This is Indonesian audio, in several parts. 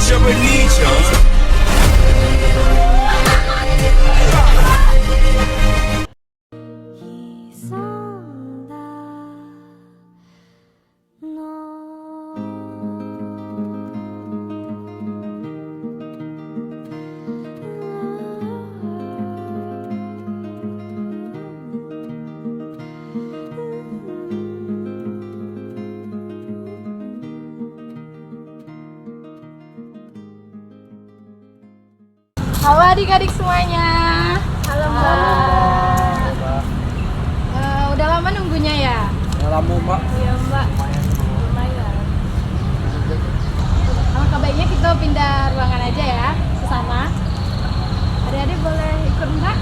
siapa ni Charles? Halo adik-adik semuanya. Halo Mbak. Udah lama nunggunya ya? Ya lama Mbak. Iya Mbak. Lumayan. Alangkah baiknya kita pindah ruangan aja ya, ke sana. Adik-adik boleh ikut Mbak?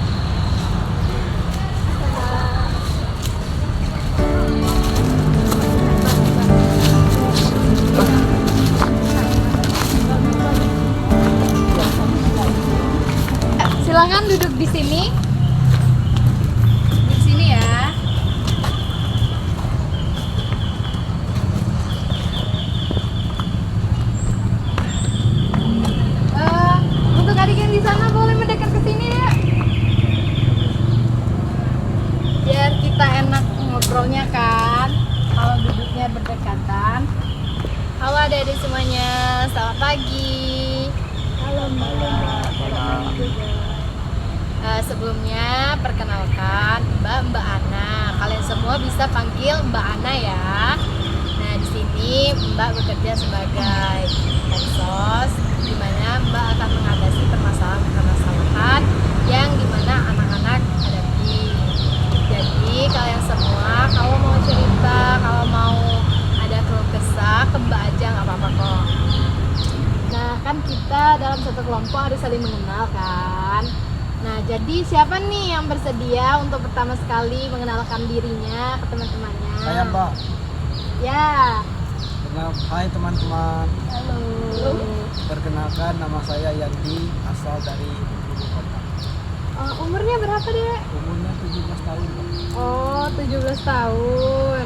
Silakan duduk di sini. Di sini ya. Untuk adik yang di sana boleh mendekat ke sini ya. Biar kita enak ngobrolnya kan. Kalau duduknya berdekatan. Halo adik-adik semuanya, selamat pagi. Halo Mbak. Sebelumnya perkenalkan Mbak Ana. Kalian semua bisa panggil Mbak Ana ya. Nah di sini Mbak bekerja sebagai medsos, di mana Mbak akan mengatasi permasalahan yang dimana anak-anak hadapi. Jadi kalian semua kalau mau cerita, kalau mau ada keluh kesah ke Mbak aja nggak apa-apa kok. Nah kan kita dalam satu kelompok harus saling mengenal kan. Nah, jadi siapa nih yang bersedia untuk pertama sekali mengenalkan dirinya ke teman-temannya? Saya Mbak. Ya. Hai teman-teman. Halo. Perkenalkan nama saya Yandi, asal dari Bengkulu Kota. Umurnya berapa deh? Umurnya 17 tahun Mbak. Oh, 17 tahun.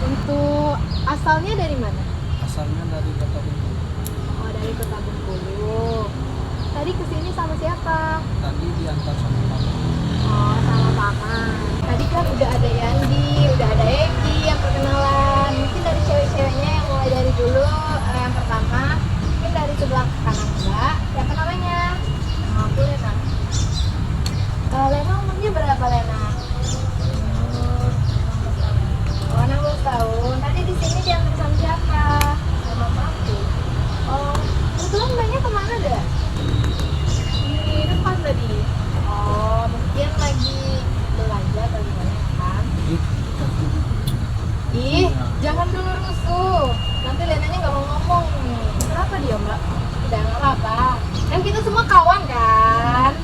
Untuk asalnya dari mana? Asalnya dari Kota Bengkulu. Oh, dari Kota Bengkulu. Tadi kesini sama siapa? Tadi diantar sama Bapak. Oh, sama paman. Tadi kan udah ada Yandi, udah ada Eki yang perkenalan. Mungkin dari cewek-ceweknya yang mulai dari dulu yang pertama. Mungkin dari sebelah kanan Mbak. Siapa namanya? Aku Lena. Lena umurnya berapa Lena? 16 tahun. Tadi di sini diantar sama siapa? Sama papi. Oh, kebetulan Mbaknya kemana deh? Di depan tadi. Oh, mungkin lagi belanja atau gimana kan? Ih, jangan dulu rusuh. Nanti Lenanya nggak mau ngomong nih. Kenapa dia Mbak? Udah nggak apa-apa. Kan kita semua kawan kan?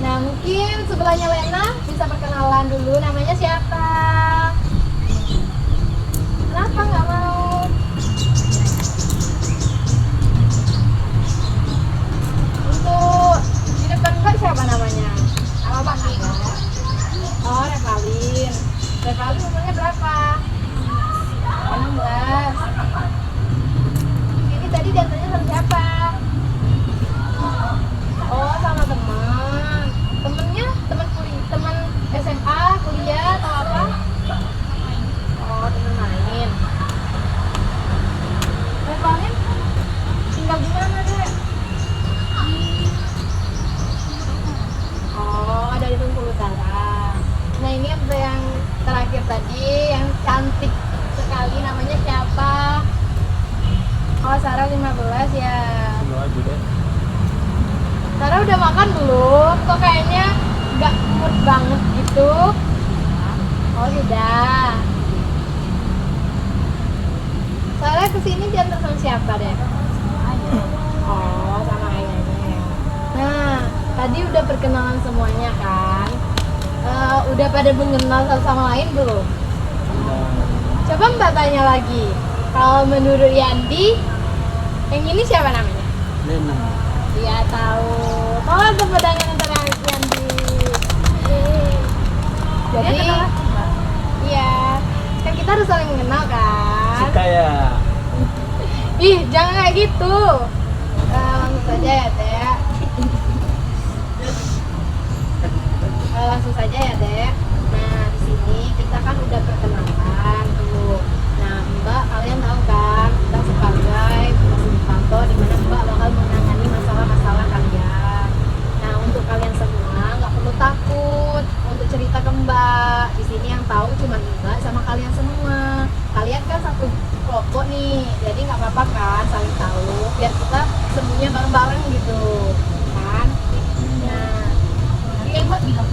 Nah mungkin sebelahnya Lena bisa perkenalan dulu. Namanya siapa? Kenapa nggak mau? Untuk di depan Mbak siapa namanya? Apa panggilnya? Oh, Revalin. Revalin umurnya berapa? 16. Ini tadi diantaranya sama siapa? Oh, sama teman. Temennya teman SMA, kuliah atau apa? Oh, teman main. Revalin tinggal di mana, Dek? Oh, dari Bengkulu Utara. Nah, ini yang terakhir tadi, yang cantik sekali, namanya siapa? Oh, Sarah 15 ya. Sarah udah makan belum? Kok kayaknya nggak mood banget gitu? Oh, sudah. Sarah kesini diantar sama siapa deh? Oh, sama ayahnya. Nah, tadi udah perkenalan semuanya kan? Udah pada mengenal satu sama lain belum? Coba Mbak tanya lagi. Kalau menurut Yandi, yang ini siapa namanya? Lena. Iya tahu. Tolong tepuk tangan untuk Yandi. Jadi, iya, kan kita harus saling mengenal kan? Suka ya. Ih, jangan kayak gitu. langsung saja ya Dek. Langsung saja ya Dek. Nah di sini kita kan udah perkenalan tuh. Nah Mbak kalian tahu kan kita sebagai fasilitator di mana Mbak bakal menangani masalah-masalah kalian. Nah untuk kalian semua nggak perlu takut untuk cerita ke Mbak. Di sini yang tahu cuma Mbak sama kalian semua. Kalian kan satu kelompok nih, jadi nggak apa-apa kan saling tahu. Biar kita semuanya bareng-bareng gitu, kan? Nah, Yang Mbak bilang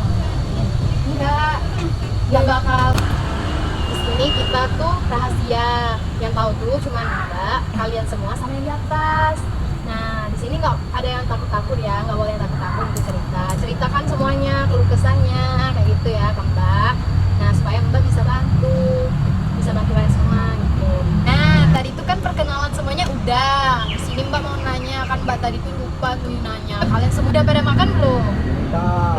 nggak bakal. Di sini kita tuh rahasia. Yang tahu tuh cuma Mbak, kalian semua sama yang di atas. Nah, di sini nggak ada yang takut-takut ya, nggak boleh takut-takut untuk cerita. Ceritakan semuanya, keluh kesahnya, kayak gitu ya, ke Mbak. Nah, supaya Mbak bisa bantu kalian semua gitu. Nah, tadi itu kan perkenalan semuanya udah. Di sini Mbak mau nanya, kan Mbak tadi tuh lupa tuh nanya. Kalian semua udah pada makan belum? Nah,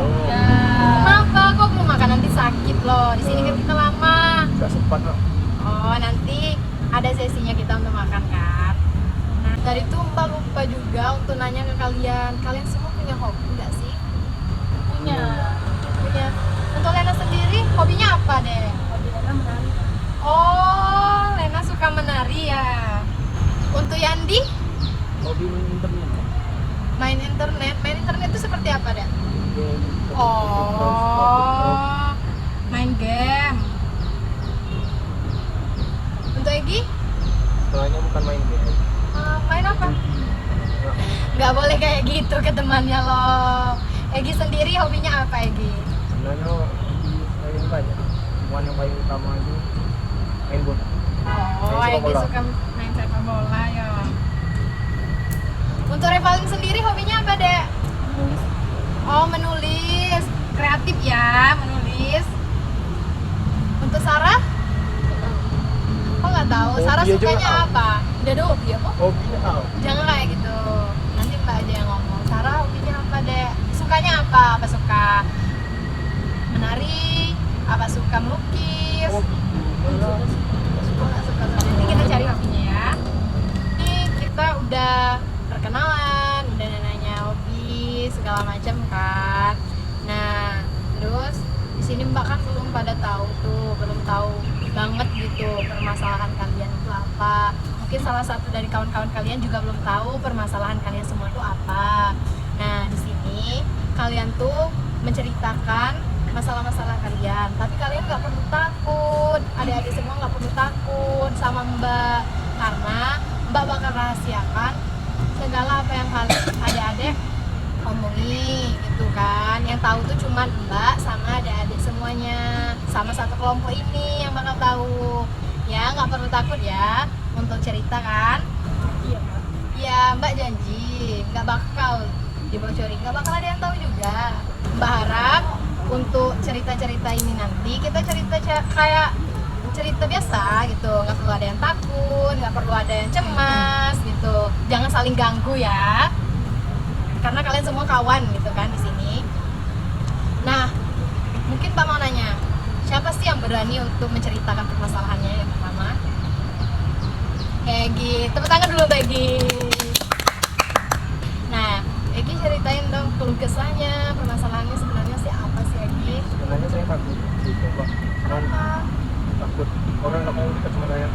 Kenapa? Kok belum makan? Nanti sakit loh. Di sini kan kita lama. nggak sempat loh. Oh, nanti ada sesinya kita untuk makan kan. Nah, tadi tuh Mbak lupa juga untuk nanya ke kalian. Kalian semua punya hobi nggak sih? punya Punya. Untuk Lena sendiri, hobinya apa deh? hobi orang menari. Oh, Lena suka menari ya. Untuk Yandi, Hobi main internet. main internet. Main internet itu seperti apa deh? Game. Oh, main game. Untuk Egi, Soalnya bukan main game. main apa? Nggak boleh kayak gitu ke temannya loh. Egi sendiri hobinya apa Egi? Sebenarnya main banyak. Cuman yang paling utama itu main bola. Oh, Main sepak Egi bola. suka main sepak bola ya. Untuk Revalin sendiri hobinya apa dek? Oh, menulis. Kreatif ya, menulis. Untuk Sarah? Oh, nggak tahu. Sarah Hobi aja sukanya nggak tahu. apa? Udah ada hobi apa? Hobinya tahu. Jangan kayak gitu. Nanti Mbak aja yang ngomong. Sarah hobinya apa dek? Sukanya apa? Apa suka menari? Apa suka melukis? Oh, Oh, nggak suka. Nanti kita cari hobinya ya. Ini kita udah perkenalan, udah nanya hobi segala macam kan. Nah, terus di sini Mbak kan belum pada tahu tuh, belum tahu banget gitu permasalahan kalian itu apa. Mungkin salah satu dari kawan-kawan kalian juga belum tahu permasalahan kalian semua itu apa. Nah, di sini kalian tuh menceritakan masalah-masalah kalian, tapi kalian nggak perlu takut. Adik-adik semua nggak perlu takut sama Mbak, karena Mbak bakal rahasiakan segala apa yang kalian adik-adik omongin gitu kan. Yang tahu tuh cuman Mbak sama adik-adik semuanya, sama satu kelompok ini yang bakal tahu. Ya nggak perlu takut ya untuk cerita kan. Iya Mbak. Ya Mbak janji nggak bakal dibocorin, nggak bakal ada yang tahu juga. Mbak harap untuk cerita-cerita ini nanti kita cerita kayak cerita biasa gitu, nggak perlu ada yang takut, nggak perlu ada yang cemas gitu. Jangan saling ganggu ya, karena kalian semua kawan gitu kan di sini. Nah, mungkin Mbak mau nanya, siapa sih yang berani untuk menceritakan permasalahannya yang pertama? Egi, tepuk tangan dulu untuk Egi. Nah, Egi ceritain dong keluh kesahnya, permasalahannya sebenarnya sih apa sih Egi? Sebenarnya saya takut gitu Pak. Cuman Kenapa? takut orang nggak mau dekat sama saya.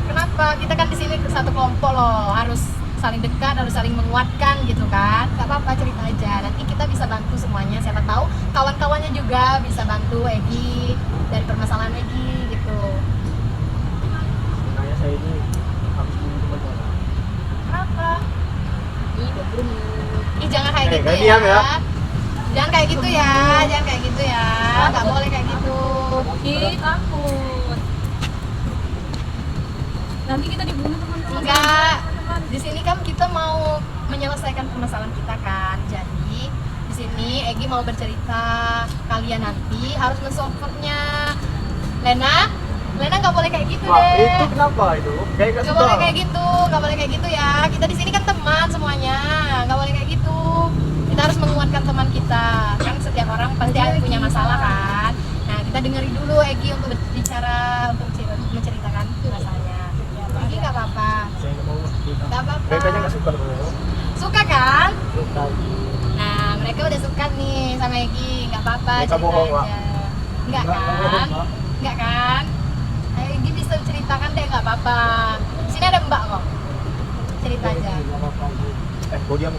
Kenapa? Kita kan di sini satu kelompok loh, harus saling dekat, harus saling menguatkan gitu kan. Gak apa-apa, cerita aja. Nanti kita bisa bantu semuanya. Siapa tahu kawan-kawannya juga bisa bantu Egi dari permasalahan Egi gitu. Sebenarnya saya ini habis dulu teman bola. Kenapa? Ih, belum. Ih, jangan kayak gitu nggak ya. diam ya. Jangan kayak gitu ya, jangan kayak gitu ya. Gak boleh kayak gitu. Ih, takut. Nanti kita dibunuh teman-teman. Enggak. Di sini kan kita mau menyelesaikan permasalahan kita kan. Jadi di sini Egi mau bercerita. Kalian nanti harus mensupportnya. Lena nggak boleh kayak gitu Wah, deh. itu kenapa itu? Kayak nggak Nggak suka. boleh kayak gitu, nggak boleh kayak gitu ya. Kita di sini kan teman semuanya, nggak boleh kayak gitu. Kita harus menguatkan teman kita. Kan setiap orang pasti punya masalah kan. Nah, kita dengerin dulu Egi untuk berbicara, untuk menceritakan masalahnya. Egi nggak apa-apa. Saya nggak mau cerita. Nggak apa-apa. Mereka nggak suka sama saya. apa-apa, Mereka cerita bohong, Pak. aja. Enggak bohong, kan? Pak. Enggak kan? Ayo Egi bisa ceritakan deh, nggak apa-apa. Sini ada Mbak kok. Cerita aja. Kau diam.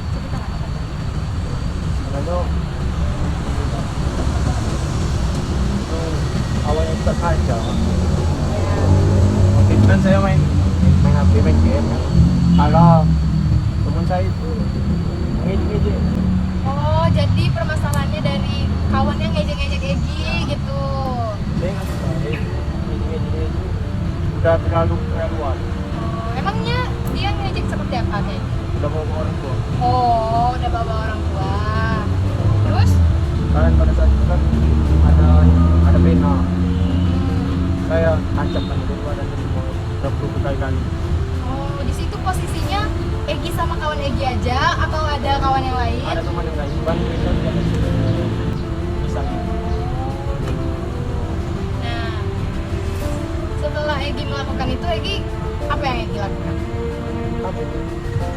Cerita nggak apa-apa. Karena awalnya kita saja. Waktu itu kan saya main HP, main game kan. Kalau teman saya itu ngejek-ngejek. Oh, jadi permasalahannya dari kawan yang ngejek-ngejek Egi gitu. Saya nggak suka ngejek-ngejek itu udah terlalu keterlaluan. Oh, emangnya dia ngejek seperti apa kayak? Udah bawa orang tua. Oh, udah bawa orang tua. Terus? Kalian pada saat itu kan ada pena. Saya tancap kan di luar dan semua udah berkali-kali. Oh, di situ posisinya Egi sama kawan Egi aja atau ada kawan yang lain? Ada teman yang lain, ban mereka dia bisa. Nah, setelah Egi melakukan itu, Egi apa yang Egi lakukan?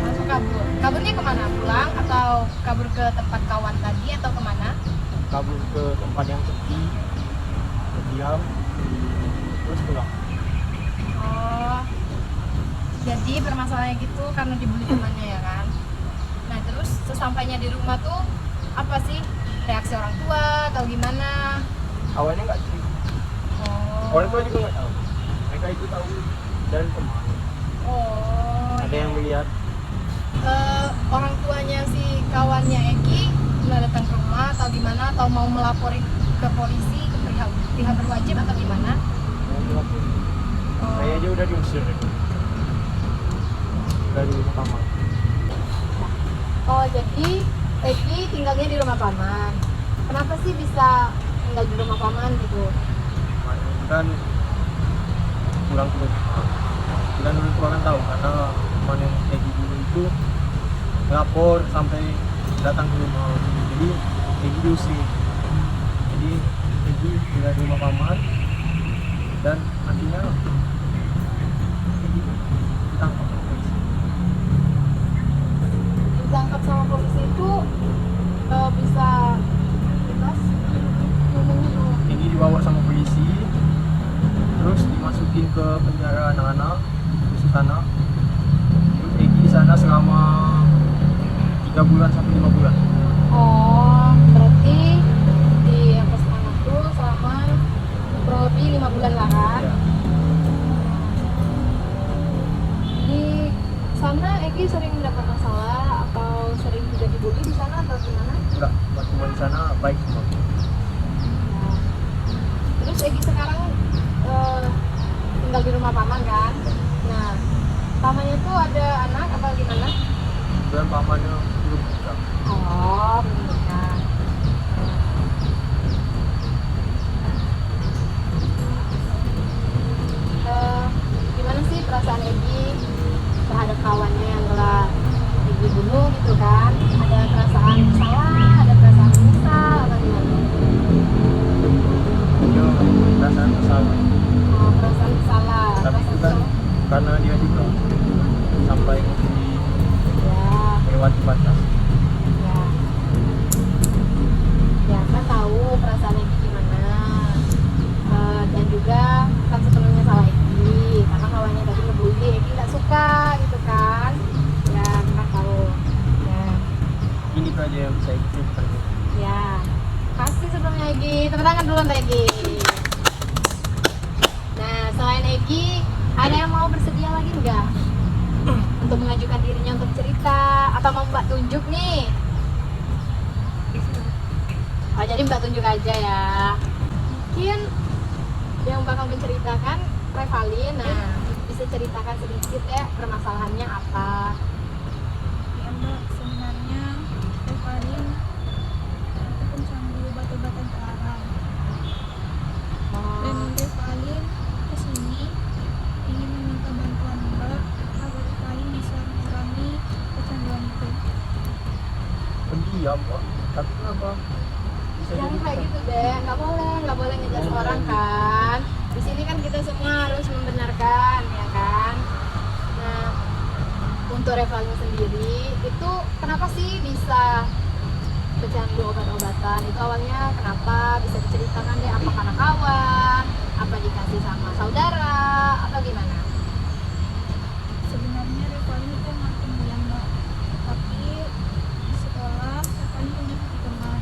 Langsung kabur. Kaburnya kemana? Pulang atau kabur ke tempat kawan tadi atau kemana? Kabur ke tempat yang sepi, berdiam, terus pulang. Oh, jadi permasalahannya gitu karena dibully temannya ya kan? Nah terus sesampainya di rumah tuh apa sih reaksi orang tua atau gimana? Awalnya nggak cerita. Oh, Orang tua juga nggak tahu. Mereka itu tahu dan teman. oh, Ada yang melihat. orang tuanya si kawannya Egi udah datang ke rumah atau gimana atau mau melaporin ke polisi ke pihak berwajib atau gimana? yang melakukan. Oh. Saya aja udah diusir dari rumah kamar. Oh, jadi Egi tinggalnya di rumah paman. Kenapa sih bisa tinggal di rumah paman gitu? Dan pulang ke rumah. Dan orang tua kan tahu karena teman yang Egi dulu itu lapor sampai datang ke rumah. Jadi Egi diusir. Jadi Egi tinggal di rumah paman dan akhirnya Egi ditangkap sama polisi. Ditangkap sama polisi itu bisa bebas ngomongnya tuh. Egi dibawa sama polisi, terus dimasukin ke penjara anak-anak khusus anak. Terus Egi di sana selama 3 bulan sampai 5 bulan. Oh, berarti di Epos anak tuh selama kurang lebih 5 bulan lah kan? Ya. Di sana Egi sering mendapat masalah atau sering juga dibully di sana atau gimana? Enggak, cuma di sana baik semua. Nah, terus Egi sekarang tinggal di rumah paman kan? Nah, pamannya tuh ada anak apa gimana? Dan pamannya belum nikah. Oh, belum nikah. Gimana sih perasaan Egi terhadap kawannya yang telah Egi bunuh gitu kan? Ada perasaan salah, ada perasaan menyesal atau gimana? Dia perasaan bersalah. Oh, perasaan salah. Tapi itu kan karena dia juga sampai Ya, melewati batas. ya. Ya, kan tahu perasaan Egi gimana. Dan juga kan sepenuhnya salah Egi karena kawannya tadi ngebully Egi nggak suka gitu kan. Ya, kita tahu. Ya, Ini tuh aja yang bisa ceritakan. ya. Kasih sebelumnya Egi. Tepuk tangan dulu untuk Egi. Nah, selain Egi, ada yang mau bersedia lagi nggak? Untuk mengajukan dirinya untuk cerita atau mau Mbak tunjuk nih? Oh, jadi Mbak tunjuk aja ya. Mungkin yang bakal menceritakan Revalin. Nah, bisa ceritakan sedikit ya permasalahannya apa? Ya Mbak, sebenarnya Revalin itu pencandu batu-batan ke arah. Dan Oh, Revalin kesini ingin meminta bantuan Mbak agar Revalin bisa mengurangi kecanduan itu. Pendiam, Pak. Tapi kenapa bisa jangan jadi kayak gitu deh, nggak boleh ngejudge orang kan. Di sini kan kita semua harus membenarkan, ya kan. Nah, untuk Revalin sendiri itu kenapa sih bisa pecandu obat-obatan itu awalnya kenapa? Bisa diceritakan deh, apa karena kawan, apa dikasih sama saudara, atau gimana? Sebenarnya Revalin itu emang pendiam Mbak, tapi di sekolah Revalin punya satu teman,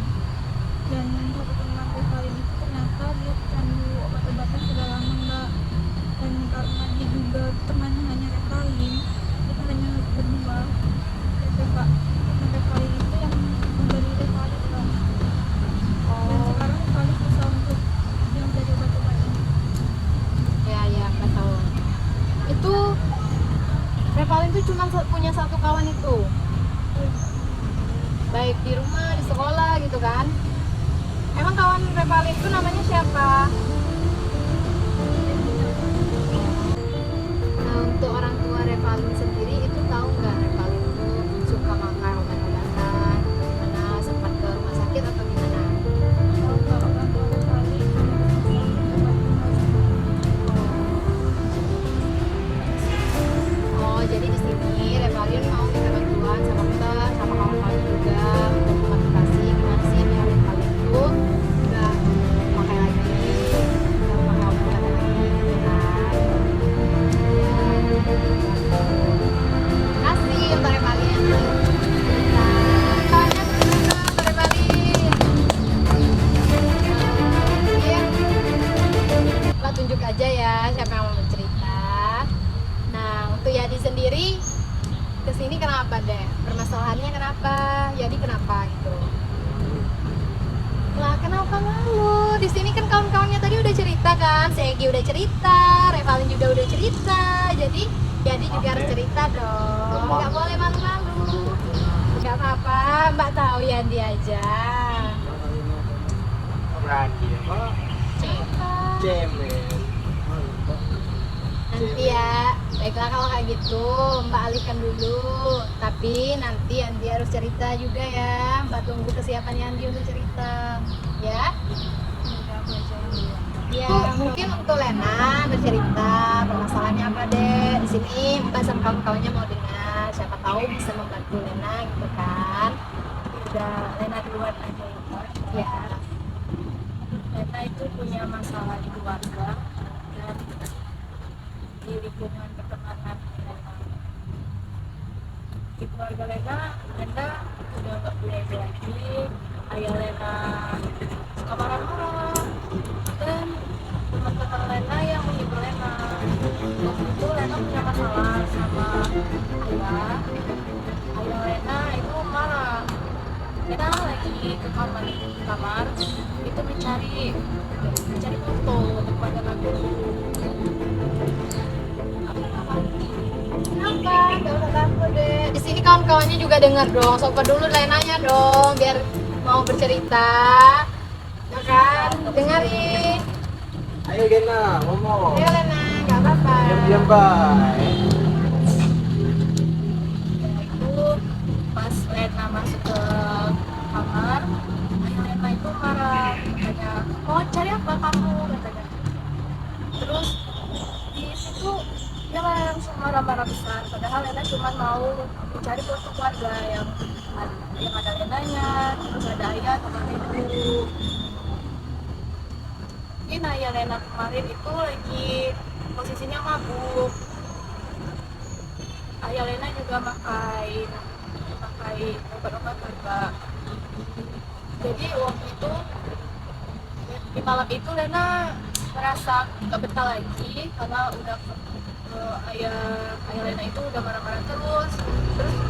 dan satu teman Revalin itu ternyata dia pecandu obat-obatan sudah lama Mbak, dan karena diduga temannya hanya Revalin, itu hanya berdua. Teman Revalin itu yang memberi Revalin Mbak, dan sekarang Revalin bisa untuk diam dari obat-obatan. Ya nggak tahu. Itu Revalin tuh cuma punya satu kawan itu, baik di rumah, di sekolah gitu kan. Emang kawan Revalin itu namanya siapa? Nah, untuk orang tua Revalin sendiri itu tahu nggak Revalin itu suka makan obat-obatan, gimana, sempat ke rumah sakit atau gimana? Tahu Mbak, orang tua Revalin Oh, jadi di sini Revalin mau minta bantuan sama kita, sama kawan-kawan juga untuk motivasi gimana sih biar Revalin itu nggak pakai lagi, nggak pakai obat-obatan lagi, gitu kan? Kasih untuk Revalin. Tangannya dulu untuk Revalin. Iya. Mbak tunjuk aja ya siapa yang mau bercerita. Nah, untuk Yadi sendiri kesini kenapa deh? Permasalahannya kenapa? Yadi kenapa gitu? Lah kenapa malu? Di sini kan kawan-kawannya tadi udah cerita kan, si Egi udah cerita, Revalin juga udah cerita, jadi Yadi juga harus cerita dong. Nggak boleh malu-malu. Nggak apa-apa, Mbak tahu Yadi aja. Berani apa? Cerita. Cemen. Nanti ya, baiklah kalau kayak gitu Mbak alihkan dulu. Tapi nanti Andi harus cerita juga ya. Mbak tunggu kesiapan Andi untuk cerita, ya. Ya, mungkin untuk Lena bercerita permasalahannya apa deh. Di sini Mbak sama kawan-kawannya mau dengar. Siapa tahu bisa membantu Lena gitu kan. Udah Lena duluan aja ya Kak. Ya. Lena itu punya masalah di keluarga dan di lingkungan pertemanan Lena. Di keluarga Lena udah gak punya ibu lagi. Ayah Lena suka marah-marah dan teman-teman Lena yang menghibur Lena. Waktu itu Lena punya masalah sama ayah. Ayah Lena itu marah. Lena lagi ke kamar itu mencari foto untuk pacar aku. Kenapa? Gak usah takut deh. Di sini kawan-kawannya juga dengar dong. Sobat dulu Lenanya dong, biar mau bercerita. Ya kan? Dengerin. Ayo Gena, ngomong. Ayo Lena, gak apa-apa. Diam-diam baik. Itu pas Lena masuk ke kamar, ayah Lena itu marah, katanya, "Oh, cari apa kamu?" katanya. Terus di situ dia langsung marah-marah besar, padahal Lena cuma mau mencari foto keluarga yang ada Lenanya, terus ada ayah sama ibu. Mungkin ayah Lena kemarin itu lagi posisinya mabuk. Ayah Lena juga pakai obat-obatan Kak. Jadi waktu itu di malam itu Lena merasa gak betah lagi karena udah ayah Lena itu udah marah-marah terus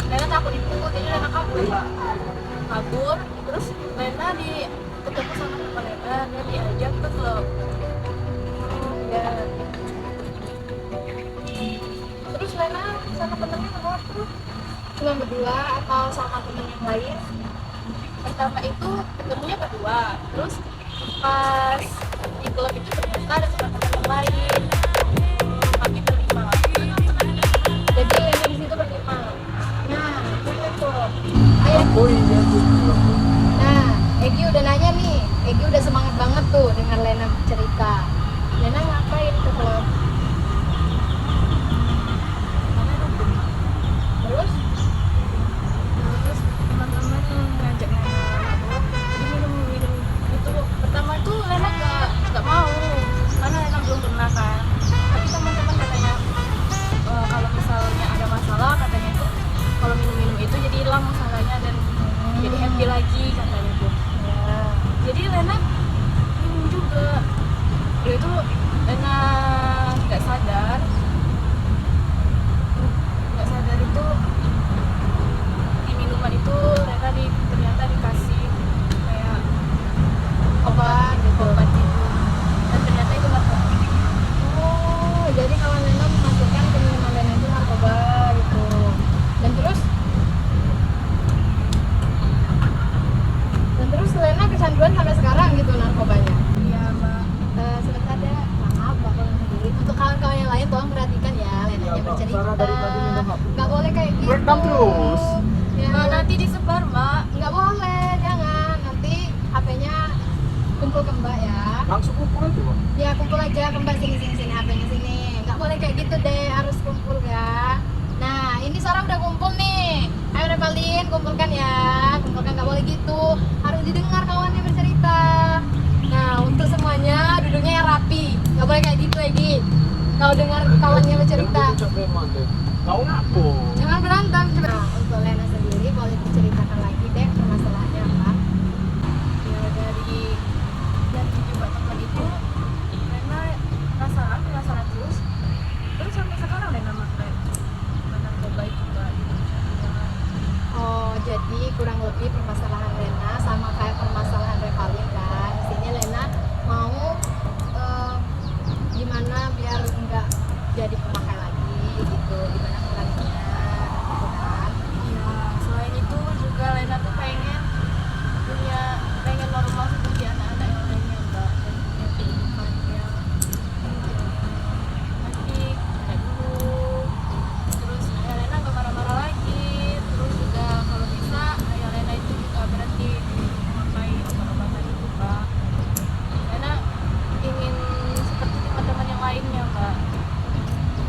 Lena takut dipukul, jadi Lena kabur. Terus Lena ketemu sama teman Lena, dia diajak ke klub ya. Terus Lena sama temennya kemana tuh? Cuma berdua atau sama temen yang lain? Pertama itu ketemunya berdua, terus pas di klub itu ternyata ada teman-teman yang lain, kami berlima. Jadi Lena di situ berlima. Nah, Itu ayah. Oh iya tuh. Nah, Egi udah nanya nih. Egi udah semangat banget tuh dengan Lena cerita. Lena ngapain ke klub? terus teman-teman ngajak Lena sadar itu di minuman itu Lena ternyata dikasih kayak Obat gitu. obat gitu, dan ternyata itu narkoba. Oh, jadi kalau Lena memasukkan ke minuman Lena itu narkoba gitu. Dan terus Lena kecanduan sampai sekarang gitu narkobanya. Iya mbak. Sebentar deh, maaf bakal sendiri. Untuk kawan-kawan yang lain tolong perhatikan ya, Lena Iya, yang Mbak. bercerita. Sarah dari tadi minta maaf. Nggak boleh kayak gitu. Rekam terus. Ya, Mbak nanti disebar mbak. nggak boleh, jangan. Nanti HP-nya kumpul ke Mbak ya. Langsung ukur aja Bang. Ya kumpul aja ke Mbak, sini HP-nya sini. Nggak boleh kayak gitu deh, harus kumpul ya. Nah, ini Sarah udah kumpul nih. Ayo Revalin, kumpulkan ya. Kumpulkan, nggak boleh gitu. Harus didengar kawannya bercerita. Nah, untuk semuanya duduknya yang rapi. Nggak boleh kayak gitu lagi. Kalau dengar kawannya bercerita, Kau ngaku. jangan berantem. Nah, untuk Lena sendiri boleh diceritakan lagi deh permasalahannya apa? Ya dari jumpa teman itu Lena penasaran terus sampai sekarang Lena pakai narkoba itu mbak. Oh, jadi kurang lebih permasalahan Lena sama kayak permasalahan Revalin kan. Di sini Lena mau gimana biar enggak jadi pemakai lagi gitu, gimana caranya gitu kan. Iya, selain itu juga Lena tuh pengen normal seperti anak-anak yang lainnya mbak, dan punya kehidupan yang baik kayak dulu. Terus ya Lena gak marah-marah lagi. Terus juga kalau bisa ya Lena itu juga berhenti memakai obat-obatan itu mbak. Lena ingin seperti teman-teman yang lainnya mbak.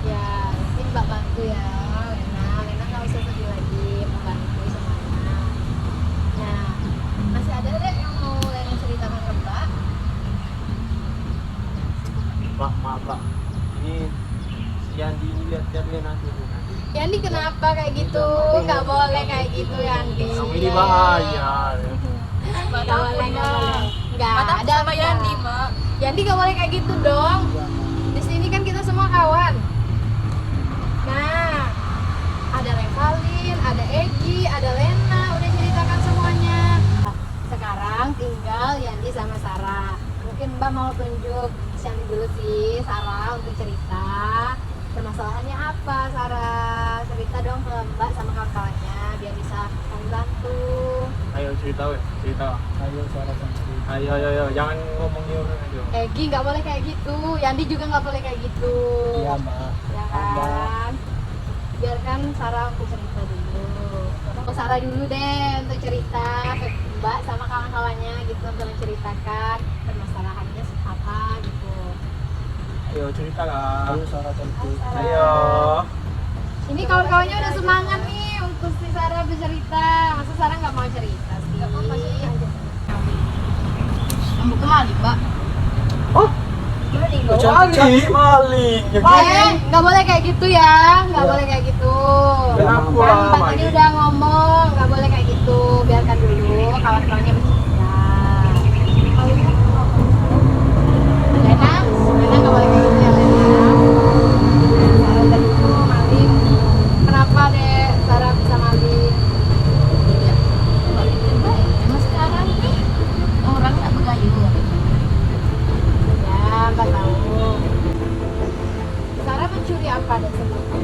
Ya, mungkin Mbak bantu ya Lena nggak usah sedih lagi, membantu semuanya. Nah, masih ada deh yang mau Lena ceritakan ke Mbak? Pak, maaf Pak. Ini si Yandi ini lihat Lena dulu nanti. Yandi kenapa kayak gitu? Nggak boleh kayak gitu Yandi. Kamu ini bahaya. Mbak Nggak tahu boleh, nggak mbak. boleh. Nggak Mbak tahu ada sama Yandi mbak. Yandi nggak boleh kayak gitu dong. Di sini kan kita semua kawan. Nah, ada Revalin, ada Egi, ada Lena, udah ceritakan semuanya. Sekarang tinggal Yandi sama Sarah. Mungkin Mbak mau tunjuk Yandi dulu sih, Sarah untuk cerita. Permasalahannya apa, Sarah? Cerita dong ke Mbak sama kawan-kawannya biar bisa kami bantu. Ayo cerita weh, cerita. Ayo Sarah cerita. Ayo, jangan ngomongin orang aja. Egi nggak boleh kayak gitu, Yandi juga nggak boleh kayak gitu. Iya Mbak. Ya kan? Biarkan Sarah untuk cerita dulu. Untuk Sarah dulu deh untuk cerita ke Mbak sama kawan-kawannya gitu untuk menceritakan permasalahannya apa gitu. Ayo cerita lah. Ayo Sarah cerita. Sarah. Ayo. Ini kawan-kawannya udah semangat nih untuk si Sarah bercerita. Masa Sarah nggak mau cerita sih? Nggak apa-apa, cerita aja. Kamu kemali, Mbak? Oh, maling. Nggak boleh kayak gitu ya, nggak boleh kayak gitu. Kenapa, Kan Mbak Magi? tadi udah ngomong, nggak boleh kayak gitu. Biarkan dulu kawan-kawannya bercerita. Lena nggak boleh kayak gitu ya Lena. Sarah tadi tuh maling. Kenapa deh Sarah bisa maling? Emang sekarang nih orang nggak bergayung. Ya, Mbak tahu. Sarah mencuri apa dan sebelumnya?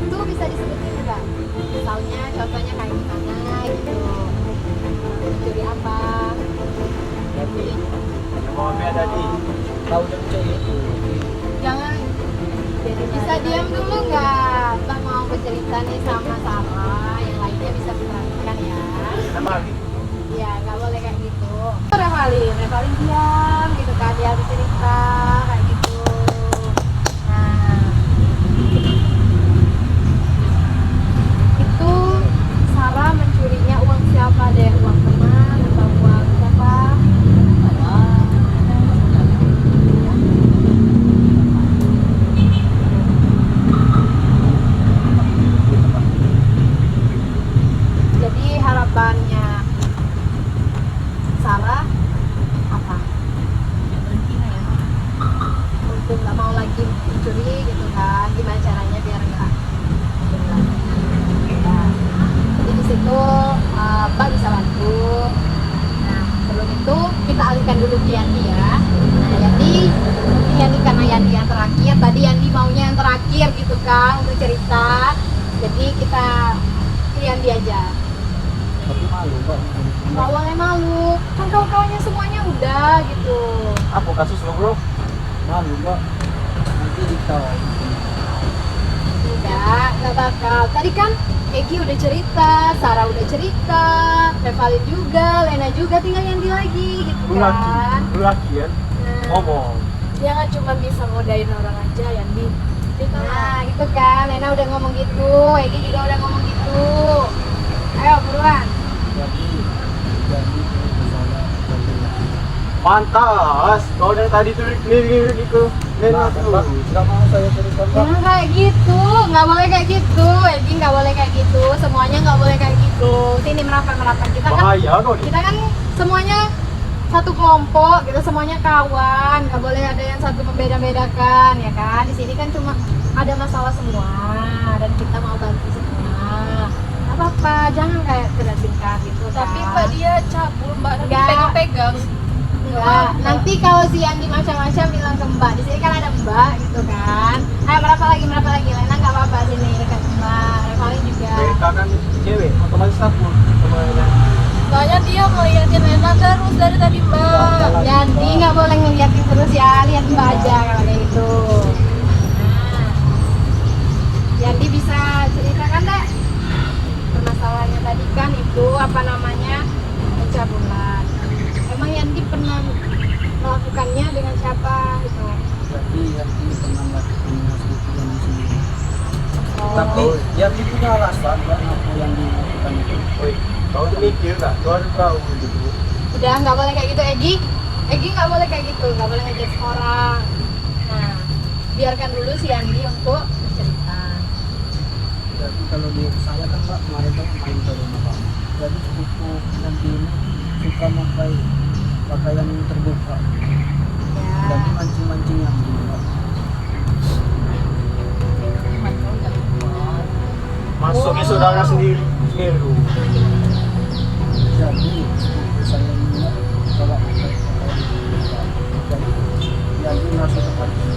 Itu bisa disebutin nggak? Misalnya, contohnya kayak gimana gitu. Mencuri apa? Jadi, mau apa tadi? Tahu yang cewek itu. Jangan. Bisa diam dulu nggak? Mbak mau bercerita nih sama Sarah. Yang lainnya bisa perhatikan ya. Nama lagi. Iya, nggak boleh kayak gitu. Revalin diam gitu kan, dia habis cerita kayak gitu. Nah, itu Sarah mencurinya uang siapa deh? Uang teman atau uang siapa? Jadi harapannya Sarah apa? Berhenti nggak ya? untuk Yandi ya. Nah Yandi, mungkin Yandi karena Yandi yang terakhir, tadi Yandi maunya yang terakhir gitu kan untuk cerita. Jadi kita ke Yandi aja. Tapi malu Mbak. Awalnya malu, kan kawan-kawannya semuanya udah gitu. Apa kasus lo bro? Malu Mbak. Nanti diketawain. Nggak bakal. Tadi kan Egi udah cerita, Sarah udah cerita, Revalin juga, Lena juga, tinggal Yandi lagi gitu kan. Lu lagi ya? Nah, Ngomong. Dia nggak cuma bisa ngodain orang aja Yandi. Dia kan nah gitu kan, Lena udah ngomong gitu, Egi juga udah ngomong gitu. Ayo buruan. Jadi pantas. Kau dari tadi tuh lirik itu. Lena tuh. Nggak mau saya cerita Mbak. Jangan kayak gitu, nggak boleh kayak gitu. Egi nggak boleh kayak gitu, semuanya nggak boleh kayak gitu. Sini merapat kita kan. Bahaya kau nih. Kita kan semuanya satu kelompok, kita semuanya kawan, nggak boleh ada yang satu membeda-bedakan, ya kan? Di sini kan cuma ada masalah semua dan kita mau bantu semua. Nggak apa-apa, jangan kayak tingkat gitu. tapi kan. Mbak dia cabul Mbak, nanti Nggak. pegang-pegang. Enggak, nanti kalau si Andi macam-macam bilang ke Mbak, di sini kan ada Mbak gitu kan. Ayo berapa lagi, Lena nggak apa-apa sini dekat Mbak, Revalin juga. Mereka kan cewek, otomatis takut sama Lena. Soalnya dia ngeliatin Lena terus dari tadi Mbak. Jadi nggak boleh ngeliatin terus ya, lihat Mbak aja kalau kayak gitu. Nah, jadi bisa ceritakan deh permasalahannya tadi kan itu apa namanya pencabulan. Emang Yandi pernah melakukannya dengan siapa gitu? Tapi yang ini pernah melakukan sesuatu yang sendiri. Oh. Tapi yang itu punya alasan kan apa yang dilakukan itu. Woi, kau tuh mikir nggak? Kau harus tahu gitu. Udah nggak boleh kayak gitu Egi nggak boleh kayak gitu, nggak boleh ngejudge orang. Nah biarkan dulu si Yandi untuk bercerita. Jadi kalau di saya kan Mbak kemarin tuh main ke rumah Pak. Jadi sepupu nanti ini suka memakai pakaian yang terbuka. Ya. Jadi mancing-mancing yang di Mbak. Masuknya saudara sendiri. Sendiri. Jadi sepupu saya ini kalau pakai pakaian terbuka. Jadi masuk ke panci.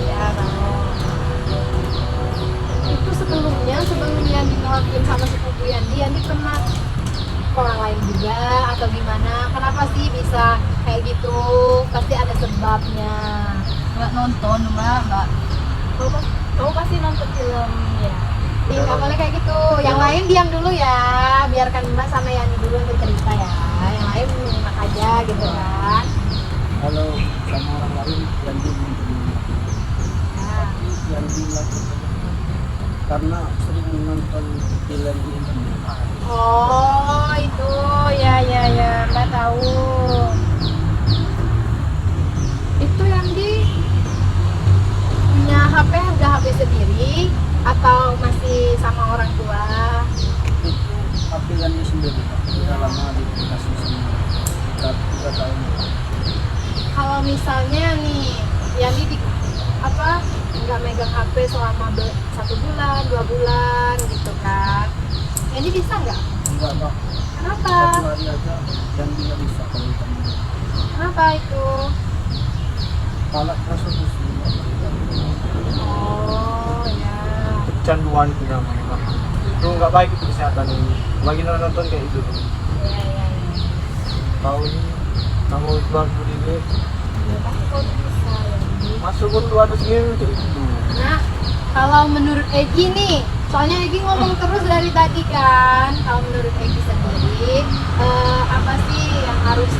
Ya, itu sebelumnya sebelum Yandi ngelakuin sama sepupu Yandi pernah ke orang lain juga atau gimana? Kenapa sih bisa kayak gitu? Pasti ada sebabnya. Nggak nonton Mbak. Kamu pasti nonton film ya. Ih, nggak boleh kayak gitu. Yang lain diam dulu ya. Biarkan Mbak sama Yandi dulu untuk cerita ya. Yang lain menyimak aja gitu kan. Kalau sama orang lain yang Ya. yang dilakukan karena sering menonton film di internet. Oh itu ya Mbak tahu. Itu Yandi punya udah HP sendiri atau masih sama orang tua? Itu pilihannya sendiri Pak. Sudah lama dikasih sama 3 tahun. Kalau misalnya nih Yandi nggak megang HP selama 1 bulan 2 bulan gitu kan, Yandi bisa nggak? Enggak Pak. Kenapa? 1 hari aja dan tidak bisa kalau kamu. Kenapa itu? Kalau tersebut Oh ya. kecanduan itu namanya Pak. Itu nggak baik itu kesehatan ini. Bagi nonton kayak itu. Ya. Tahu ini kamu keluar duit Ya pasti kau bisa Yandi. masuk pun 200.000 kayak itu. Nah, kalau menurut Egi nih, soalnya Egi ngomong terus dari tadi kan, kalau menurut Egi sendiri, apa sih yang harus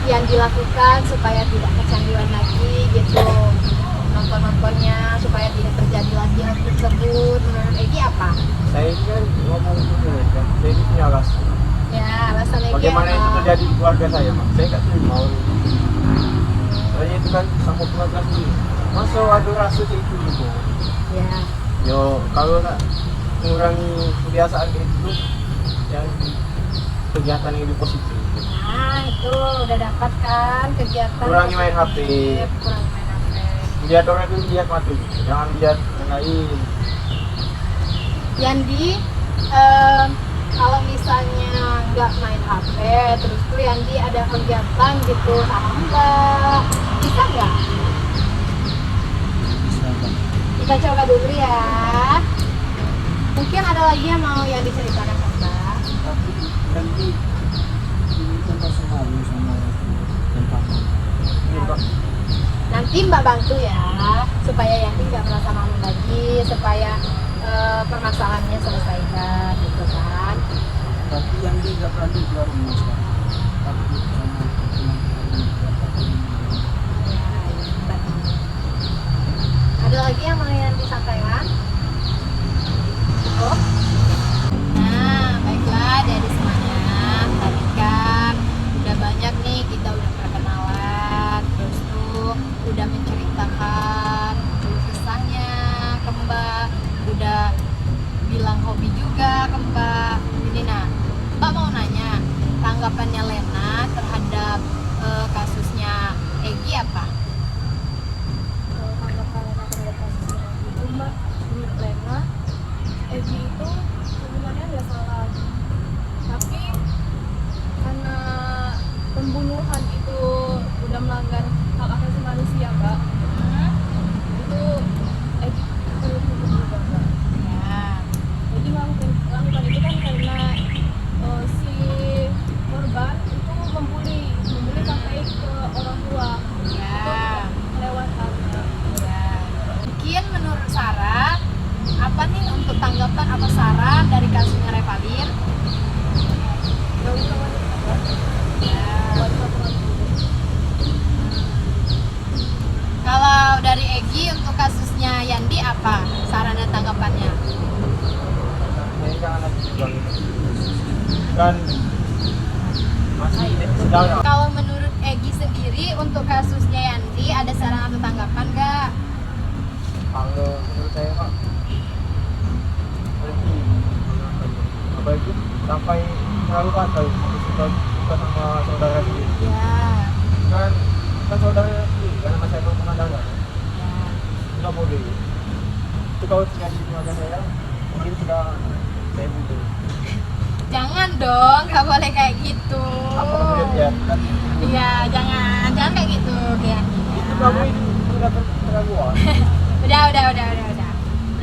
yang dilakukan supaya tidak kecanduan lagi gitu, nontonnya supaya tidak terjadi lagi hal tersebut, menurut Egi apa? Saya ini kan ngomong dulu ya, kan. Saya ini punya alasan. Ya, alasan Egi Bagaimana apa? itu terjadi di keluarga saya, Mak? Saya nggak terima. Soalnya itu kan sama keluarga sendiri. Masa ada rasa kayak itu gitu. Ya, Yo, kalau nak mengurangi kebiasaan kayak itu, yang kegiatan yang lebih positif. nah itu udah dapat kan kegiatan. Kurangi main HP. Kurangi main HP. Lihat orang itu lihat mati, jangan lihat yang lain. Yandi, kalau misalnya nggak main HP, terus tuh Yandi ada kegiatan gitu sama Mbak, bisa nggak? Bisa Mbak. Kita coba dulu ya. Mungkin ada lagi yang mau yang diceritakan ke Mbak. Tapi nanti ini tempat selalu sama tentang Ini Pak. Nanti Mbak bantu ya, supaya Yandi nggak merasa malu lagi, supaya permasalahannya selesaikan gitu kan. tapi yang dia nggak berani keluar rumah sekarang. Takut sama teman-teman. Ya, Mbak. Ada lagi yang mau yang disampaikan? Oh. Nah, baiklah dari semuanya. Tadi kan udah banyak nih, kita udah perkenalan, terus tuh udah menceritakan keluh kesahnya ke Mbak, udah bilang hobi juga ke Mbak. Ini nah, Mbak mau nanya tanggapannya Lena terhadap kasusnya Egi apa? Kalau tanggapan Lena terhadap kasus ini itu Mbak, menurut Lena Egi itu sebenarnya nggak salah, tapi karena pembunuhan itu udah melanggar hak asasi manusia Mbak, itu Egi perlu dihukum juga Mbak. Ya. Jadi melakukan itu kan karena si korban itu membuli sampai ke orang tua, Ya. kelewatan Mbak. Ya. Mungkin menurut Sarah, apa nih untuk tanggapan apa saran dari kasusnya Revalin? Nggak usah wanita Mbak. Ya. Wanita terlalu dulu. Kalau dari Egi untuk kasusnya Yandi apa saran dan tanggapannya? Ini kan anak bang kan masih sedang ya. Kalau menurut Egi sendiri untuk kasusnya Yandi ada saran atau tanggapan nggak? Kalau menurut saya Pak, berarti apa itu sampai terlalu fatal suka sama saudara sendiri. Ya. Kan saudara sendiri karena masih emang pengadalan Ya. nggak boleh. Itu kalau terjadi di keluarga saya mungkin sudah saya bunuh. Jangan dong, nggak boleh kayak gitu. Apa kemudian ya kan Iya, jangan kayak gitu kayak itu kamu itu sudah terlaluan. Udah.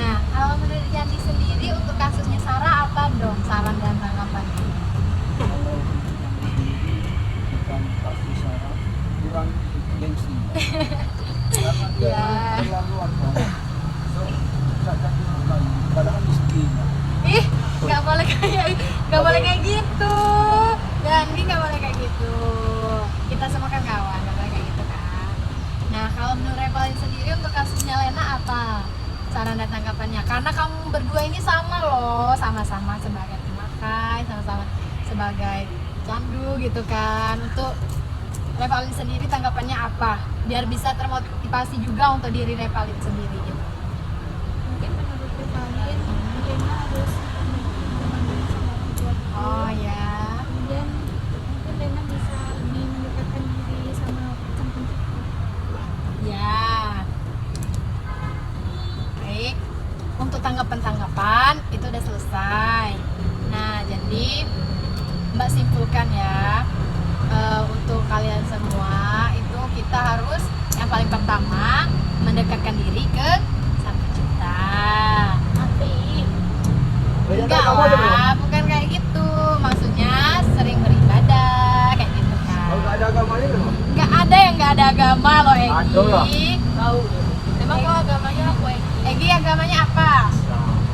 Nah, kalau menurut Yandi sendiri untuk kasusnya Sarah apa dong saran dan tanggapannya? Kalau bukan pasti Sarah kurang gengsi. Karena dia Ya. terlaluan banget. So, nggak jadi orang lain. Padahal miskin. Ih, nggak boleh kayak gitu. Yandi nggak boleh kayak gitu. Kita semua kan kawan, nggak boleh kayak gitu kan. Nah, kalau menurut Revalin sendiri untuk kasusnya Lena apa saran dan tanggapannya? Karena kamu berdua ini sama loh, sama-sama sebagai pemakai, sama-sama sebagai candu gitu kan. Untuk Revalin sendiri tanggapannya apa? Biar bisa termotivasi juga untuk diri Revalin sendiri gitu. Mungkin menurut Revalin Lena harus membantu sama orang tua dulu. Oh ya. Kemudian mungkin Lena bisa lebih mendekatkan diri sama sang pencipta. Ya. Baik. Untuk tanggapan-tanggapan itu udah selesai. Nah, jadi Mbak simpulkan ya, untuk kalian semua itu kita harus yang paling pertama mendekatkan diri ke Sang Pencipta. Tapi Enggak lah, bukan kayak gitu. Maksudnya sering beribadah kayak gitu kan. Kalau nggak ada agamanya memang. Nggak ada yang nggak ada agama loh, Egi. Ada lah. tahu. Memang kalau agamanya aku Egi agamanya apa?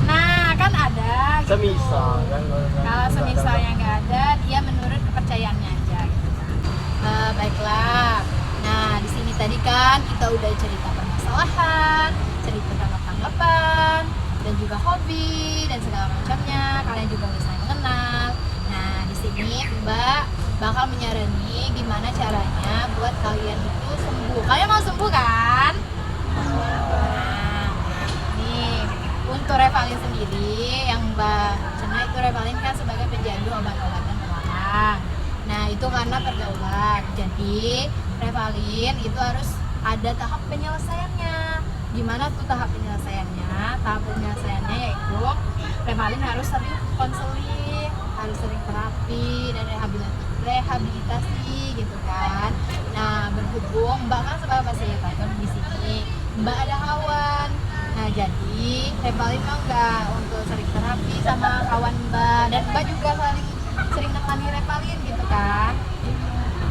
Nah, kan ada gitu. Semisal kan Kalau semisalnya nggak ada, dia menurut kepercayaannya aja gitu kan. Baiklah. Nah, di sini tadi kan kita udah cerita permasalahan, cerita tanggapan, dan juga hobi dan segala macamnya. Kalian juga udah saling mengenal. Nah, di sini Mbak bakal menyarani gimana caranya buat kalian itu sembuh. Kalian mau sembuh kan? Nah, nih untuk Revalin sendiri yang Mbak Cena itu Revalin kan sebagai penjaga obat-obatan terlarang. Nah, itu karena pergaulan. Jadi Revalin itu harus ada tahap penyelesaiannya. Gimana tuh tahap penyelesaiannya? Tahap penyelesaiannya yaitu Revalin harus sering konseling harus sering terapi dan rehabilitasi gitu kan. Nah, berhubung Mbak kan sebagai fasilitator di sini, Mbak ada kawan. Nah, jadi Revalin mau nggak untuk sering terapi sama kawan Mbak, dan Mbak juga sering nemani Revalin gitu kan.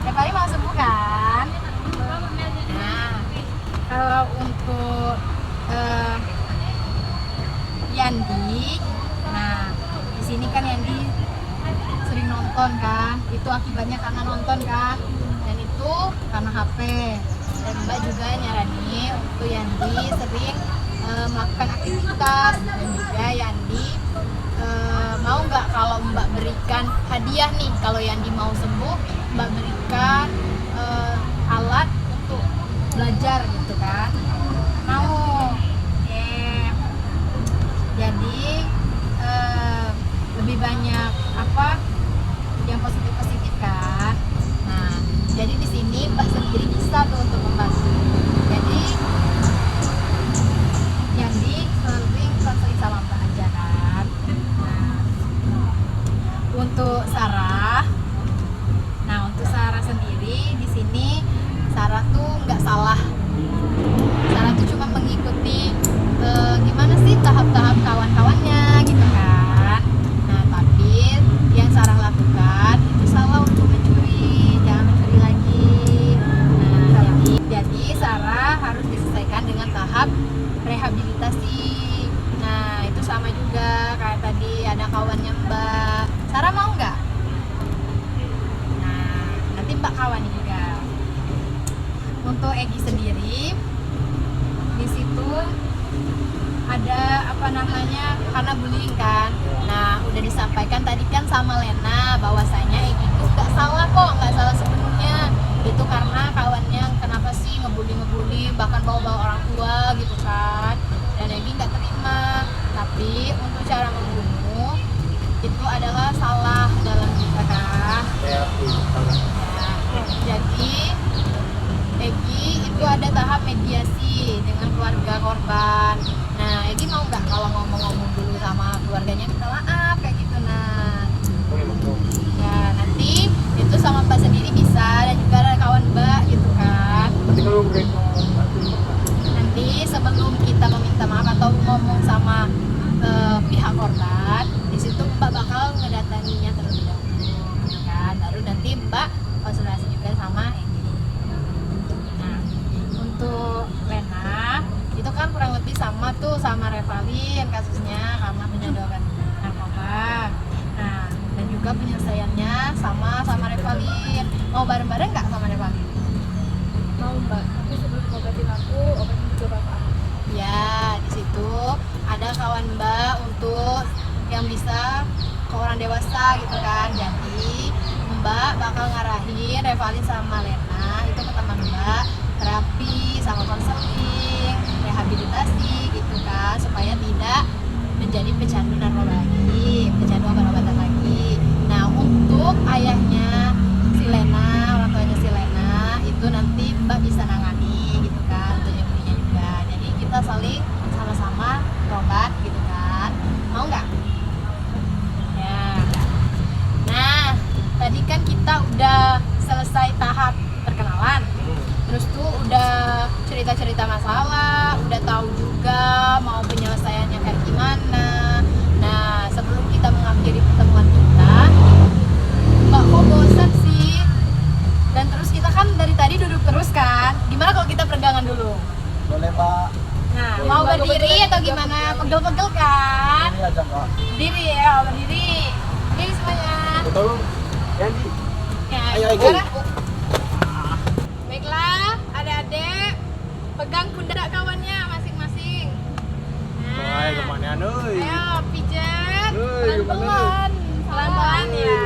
Revalin mau sembuh kan? Nah, kalau untuk Yandi, nah di sini kan Yandi sering nonton kan, itu akibatnya karena nonton kan, dan itu karena HP. Dan Mbak juga nyaranin untuk Yandi sering melakukan aktivitas, dan juga Yandi mau nggak kalau Mbak berikan hadiah nih, kalau Yandi mau sembuh Mbak berikan alat untuk belajar gitu kan, mau. Jadi lebih banyak apa yang positif kan. Nah, jadi di sini Mbak sendiri bisa tuh untuk membantu. Jadi Yandi sering konseling sama Mbak aja kan. Nah, untuk Sarah sendiri di sini Sarah tuh nggak salah. Sarah tuh cuma mengikuti gimana sih tahap-tahap kawan-kawannya gitu kan. Nah, tapi yang Sarah lakukan itu salah untuk mencuri, jangan mencuri lagi. Nah, jadi Sarah harus diselesaikan dengan tahap rehabilitasi. Nah, itu sama juga kayak tadi ada kawannya Mbak. Sarah mau nggak? Nah, nanti Mbak kawani juga. Untuk Egi sendiri di situ ada karena bullying kan. Nah, udah disampaikan tadi kan sama Lena bahwasanya Egi itu nggak salah kok, nggak salah sepenuhnya. Itu karena kawannya kenapa sih ngebully bahkan bawa-bawa orang tua gitu kan, dan Egi nggak terima. Tapi untuk cara membunuh itu adalah salah dalam kita kan. Jadi Egi itu ada tahap mediasi dengan keluarga korban. Nah, Egi mau nggak kalau ngomong-ngomong dulu sama keluarganya minta maaf kayak gitu. Nah, ya nanti itu sama Mbak sendiri bisa, dan juga ada kawan Mbak gitu kan. Nanti sebelum kita meminta maaf atau ngomong sama pihak korban, di situ Mbak bakal ngedatanginya terlebih dahulu gitu kan. Baru nanti Mbak konsultasi juga sama Egi. Nah, untuk Lena itu kan kurang lebih sama tuh sama Revalin kasusnya karena penyodoran narkoba. Nah, dan juga penyelesaiannya sama Revalin. Mau bareng-bareng nggak sama Revalin? Mau Mbak, tapi sebelum ngobatin aku, obatin juga bapak aku. Ya, di situ ada kawan Mbak untuk yang bisa ke orang dewasa gitu kan. Jadi Mbak bakal ngarahin Revalin sama Lena itu ke teman Mbak, terapi sama konseling, rehabilitasi gitu kan, supaya tidak menjadi pecandu narkoba lagi, pecandu obat-obatan lagi. Nah, untuk ayahnya si Lena, orang tuanya si Lena itu nanti Mbak bisa nangani gitu kan, untuk nyembuhnya juga. Jadi kita saling sama-sama berobat gitu kan. Mau nggak? Ya. Nah, tadi kan kita udah selesai tahap perkenalan. Terus tuh udah cerita-cerita masalah, udah tahu juga mau penyelesaiannya kayak gimana. Nah, sebelum kita mengakhiri pertemuan kita, Mbak kok bosan sih? Dan terus kita kan dari tadi duduk terus kan? Gimana kalau kita peregangan dulu? Boleh Pak. Nah, mau berdiri atau gimana? Pegel-pegel kan? Ini aja Pak. Berdiri ya, berdiri. Berdiri semuanya. Betul. Yandi. Ya, Ayo, Egi. gimana? Baiklah, adik-adik, pegang pundak kawannya masing-masing. Hai, kemana euy? Ayo pijat, Hei, pelan-pelan, pelan-pelan ya.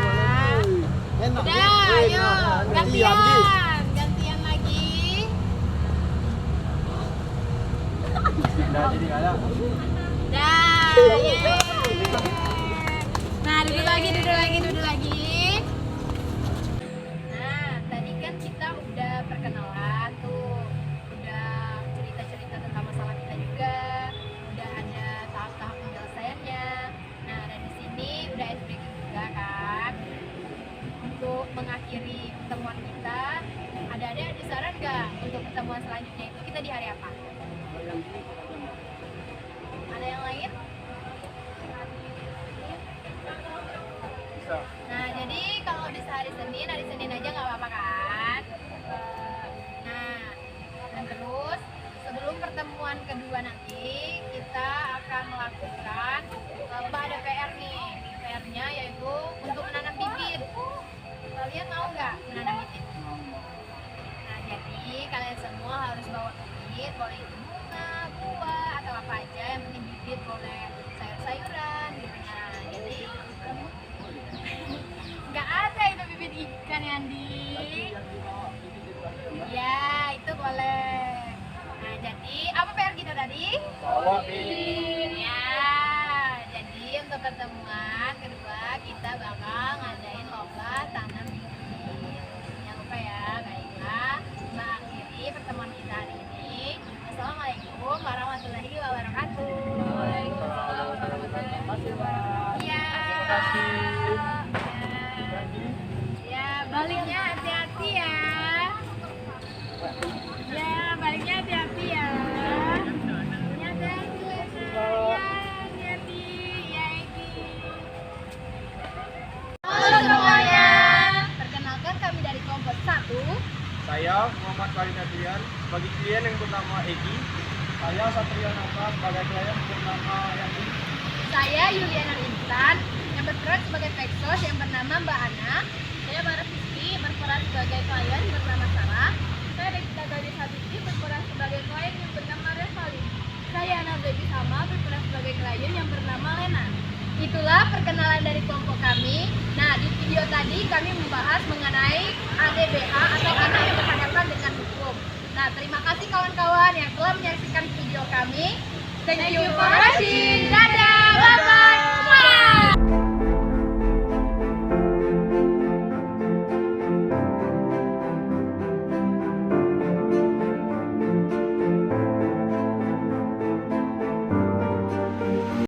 Enak. Udah, ayo gantian lagi. Udah jadi enggak ada. Dah, yeay. Nah, duduk lagi. Nah, tadi kan kita udah perkenalan tuh, udah cerita-cerita tentang masalah kita juga, udah ada tahap-tahap penyelesaiannya. Nah, dan di sini udah icebreaking juga kan. Ada yang lain? Bisa. Nah, jadi kalau bisa hari Senin aja nggak apa-apa kan? Nah, dan terus sebelum pertemuan kedua nanti kita akan melakukan Mbak ada PR nih. PR-nya yaitu untuk menanam bibit. Kalian mau nggak menanam bibit? Nah, jadi kalian semua harus bawa bibit, boleh itu bunga, buah, atau apa aja. Yang penting bibit, boleh sayur-sayuran gitu. Nah, jadi nggak ada itu bibit ikan ya, Andi. Ya, itu boleh. Nah, jadi apa PR kita tadi? Bawa bibit. Ya, jadi untuk pertemuan kedua kita bakal ngadain lomba tanam bibit. Jangan lupa ya, baiklah. Mbak akhiri pertemuan kita hari ini. Assalamualaikum warahmatullahi wabarakatuh. Waalaikumsalam warahmatullahi wabarakatuh. Ya. Terima kasih. Ya, baliknya hati-hati ya. Ya, baliknya hati-hati ya. Ya, hati-hati Lena. Ya, hati-hati. Ya, Egi. Halo semuanya. Perkenalkan kami dari kelompok 1. Saya Muhammad Farid Adrian sebagai klien yang bernama Egi. Saya Satria Nata sebagai klien bernama Yandi. Saya Yuliana Intan yang berperan sebagai Peksos yang bernama Mbak Ana. Saya Bara Fiski berperan sebagai klien bernama Sarah. Saya Devita Gadis Habibti berperan sebagai klien yang bernama Revalin. Saya Ana Baby Sama berperan sebagai klien yang bernama Lena. Itulah perkenalan dari kelompok kami. Nah, di video tadi kami membahas mengenai ADBH atau anak yang berhadapan dengan hukum. Nah, terima kasih kawan-kawan yang telah menyaksikan video kami. Thank you for watching.